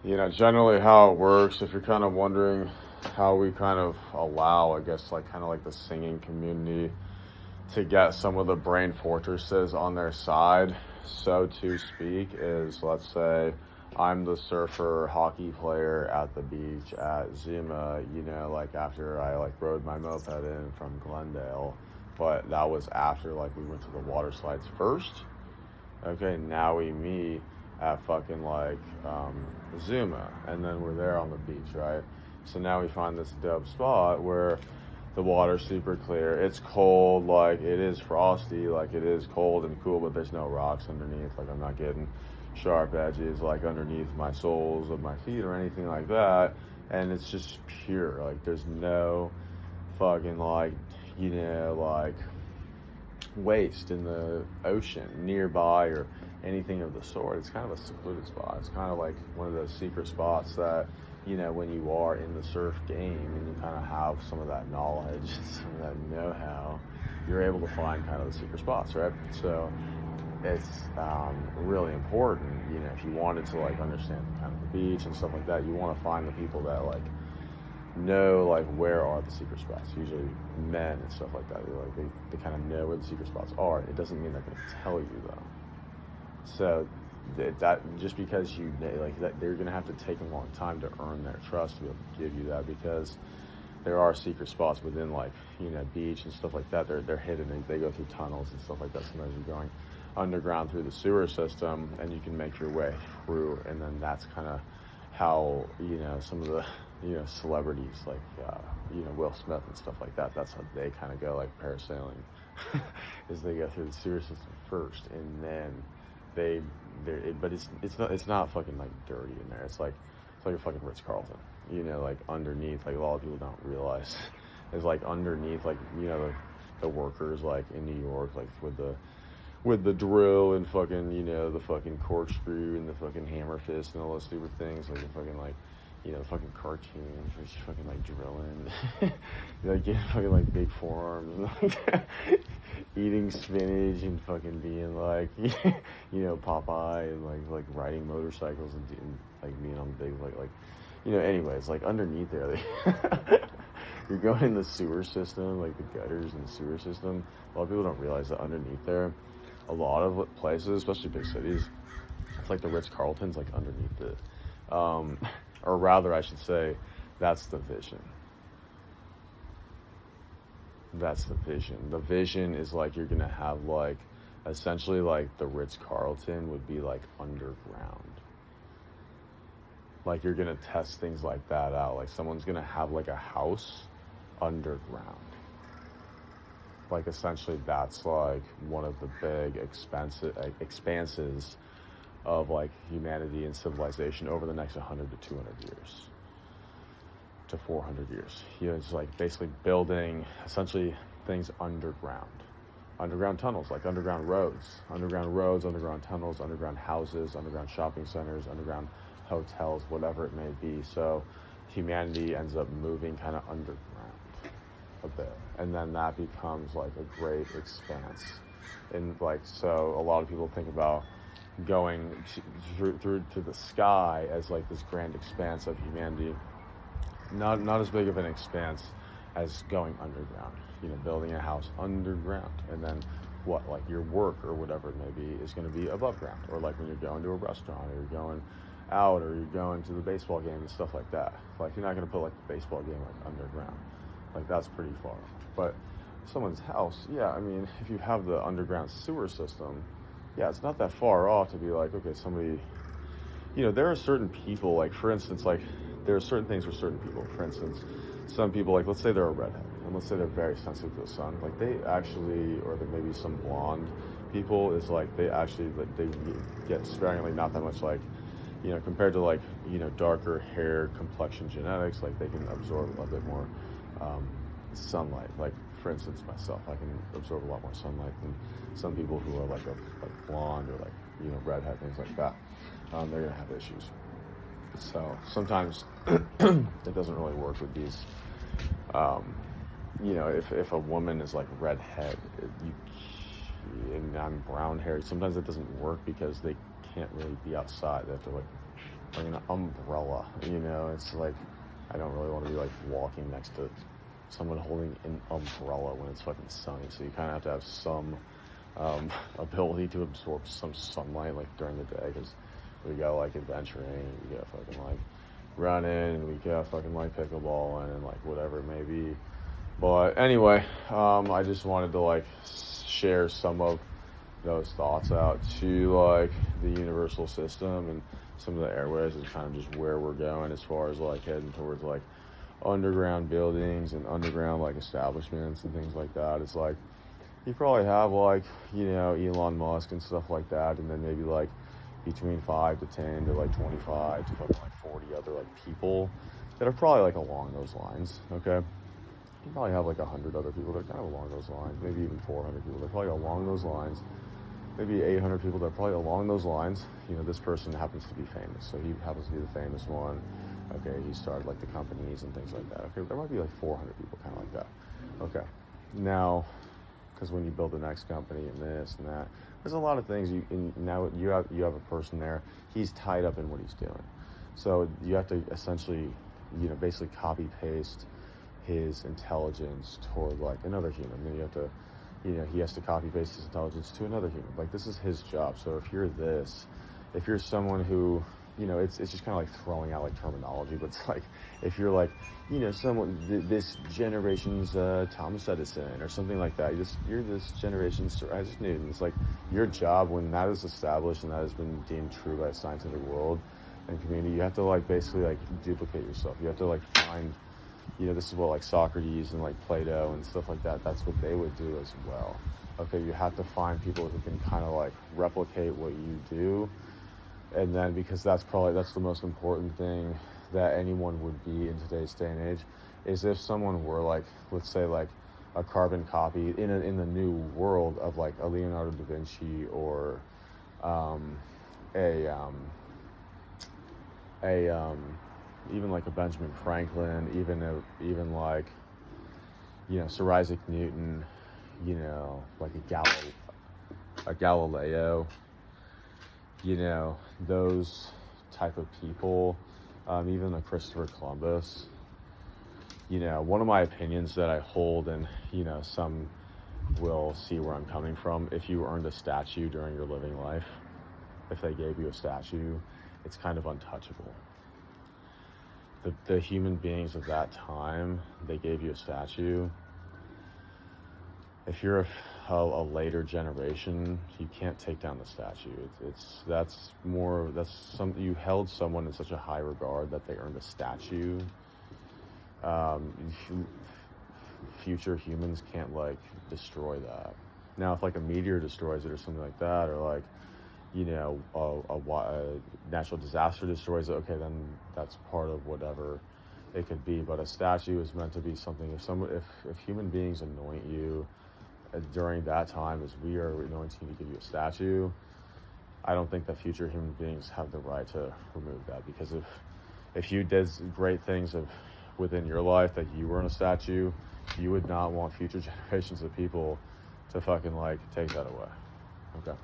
Generally how it works, if you're kind of wondering how we kind of allow, I guess, like kind of like the singing community to get some of the brain fortresses on their side, so to speak, is let's say I'm the surfer hockey player at the beach at Zuma, like after I like rode my moped in from Glendale, but that was after like we went to the water slides first. Okay, now we meet at fucking like Zuma, and then we're there on the beach, right? So now we find this dope spot where the water's super clear. It's cold, like it is frosty, like it is cold and cool, but there's no rocks underneath. Like I'm not getting sharp edges like underneath my soles of my feet or anything like that. And it's just pure. Like there's no fucking like waste in the ocean nearby or anything of the sort. It's kind of a secluded spot. It's kind of like one of those secret spots that, when you are in the surf game and you kind of have some of that knowledge, some of that know-how, you're able to find kind of the secret spots, right? So it's really important, if you wanted to like understand kind of the beach and stuff like that, you want to find the people that like know like where are the secret spots. Usually men and stuff like that, they kind of know where the secret spots are. It doesn't mean they're going to tell you though. So that just because you like that, they're going to have to take a long time to earn their trust to be able to give you that, because there are secret spots within like beach and stuff like that. They're hidden. They go through tunnels and stuff like that. Sometimes you're going underground through the sewer system and you can make your way through, and then that's kind of how some of the celebrities like Will Smith and stuff like that, that's how they kind of go like parasailing is they go through the sewer system first, and then but it's not fucking like dirty in there. It's like a fucking Ritz-Carlton, like underneath, like a lot of people don't realize is like underneath, like the workers like in New York, like with the drill and fucking the fucking corkscrew and the fucking hammer fist and all those stupid things, like the fucking like the fucking cartoons where she's fucking like drilling like getting fucking like big forearms and like eating spinach and fucking being like Popeye, and like riding motorcycles and like being on big like anyways, like underneath there you're going in the sewer system, like the gutters and the sewer system. A lot of people don't realize that underneath there, a lot of places, especially big cities, it's like the Ritz-Carlton's like underneath it. Or rather, I should say, that's the vision. That's the vision. The vision is like you're going to have like, essentially like the Ritz-Carlton would be like underground. Like you're going to test things like that out. Like someone's going to have like a house underground. Like essentially that's like one of the big expanses of like humanity and civilization over the next 100 to 200 years to 400 years. It's like basically building essentially things underground tunnels, like underground roads, underground tunnels, underground houses, underground shopping centers, underground hotels, whatever it may be. So humanity ends up moving kind of underground a bit, and then that becomes like a great expanse. And like, so a lot of people think about going through to the sky as like this grand expanse of humanity. Not as big of an expanse as going underground, building a house underground, and then what, like your work or whatever it may be is going to be above ground, or like when you're going to a restaurant or you're going out or you're going to the baseball game and stuff like that. Like you're not going to put like the baseball game like underground. Like that's pretty far. But someone's house, yeah, I mean, if you have the underground sewer system, yeah, it's not that far off to be like, okay, somebody, there are certain people, like for instance, like there are certain things for certain people. For instance, some people, like let's say they're a redhead, and let's say they're very sensitive to the sun. Like they actually, or there may be some blonde people, is like they actually, like they get sparingly not that much, like, compared to like, darker hair complexion genetics, like they can absorb a bit more sunlight. Like for instance, myself, I can absorb a lot more sunlight than some people who are like blonde or like redhead, things like that. They're gonna have issues. So sometimes it doesn't really work with these. If a woman is like redhead, and I'm brown haired, sometimes it doesn't work because they can't really be outside. They have to like like an umbrella, you know? It's like, I don't really want to be like walking next to someone holding an umbrella when it's fucking sunny. So you kind of have to have some ability to absorb some sunlight like during the day, because we got like adventuring, we got fucking like running, we got fucking like pickleball and like whatever it may be. But anyway, I just wanted to like share some of those thoughts out to like the universal system, and some of the airways is kind of just where we're going as far as like heading towards like underground buildings and underground like establishments and things like that. It's like you probably have like, you know, Elon Musk and stuff like that, and then maybe like between 5 to 10 to like 25 to fucking like 40 other like people that are probably like along those lines. Okay, you probably have like 100 other people that are kind of along those lines, maybe even 400 people that are probably along those lines, maybe 800 people that are probably along those lines. You know, this person happens to be famous, so he happens to be the famous one. Okay, he started like the companies and things like that. Okay, there might be like 400 people kind of like that. Okay, now, because when you build the next company and this and that, there's a lot of things. Now you have a person there. He's tied up in what he's doing, so you have to essentially, you know, basically copy paste his intelligence toward like another human. Then you have to, you know, he has to copy paste his intelligence to another human. Like, this is his job. So if you're someone who, you know, it's just kind of like throwing out like terminology, but it's like, if you're like, you know, this generation's Thomas Edison or something like that, you're this generation's Isaac Newton. It's like your job, when that is established and that has been deemed true by the scientific world and community, you have to like basically like duplicate yourself. You have to like find, you know, this is what like Socrates and like Plato and stuff like that, that's what they would do as well. Okay, you have to find people who can kind of like replicate what you do. And then, because that's the most important thing that anyone would be in today's day and age, is if someone were like, let's say like a carbon copy in the new world of like a Leonardo da Vinci or even like a Benjamin Franklin, even like, you know, Sir Isaac Newton, you know, like a Galileo, you know, those type of people, even a Christopher Columbus. You know, one of my opinions that I hold, and, you know, some will see where I'm coming from, if you earned a statue during your living life, if they gave you a statue, it's kind of untouchable. The human beings of that time, they gave you a statue. If you're a later generation, you can't take down the statue. That's something, you held someone in such a high regard that they earned a statue. Future humans can't like destroy that. Now, if like a meteor destroys it or something like that, or like, you know, a natural disaster destroys it, okay, then that's part of whatever it could be. But a statue is meant to be something. If human beings anoint you during that time, as we are anointing you to give you a statue, I don't think that future human beings have the right to remove that. Because if you did great things within your life that you were in a statue, you would not want future generations of people to fucking like take that away. Okay.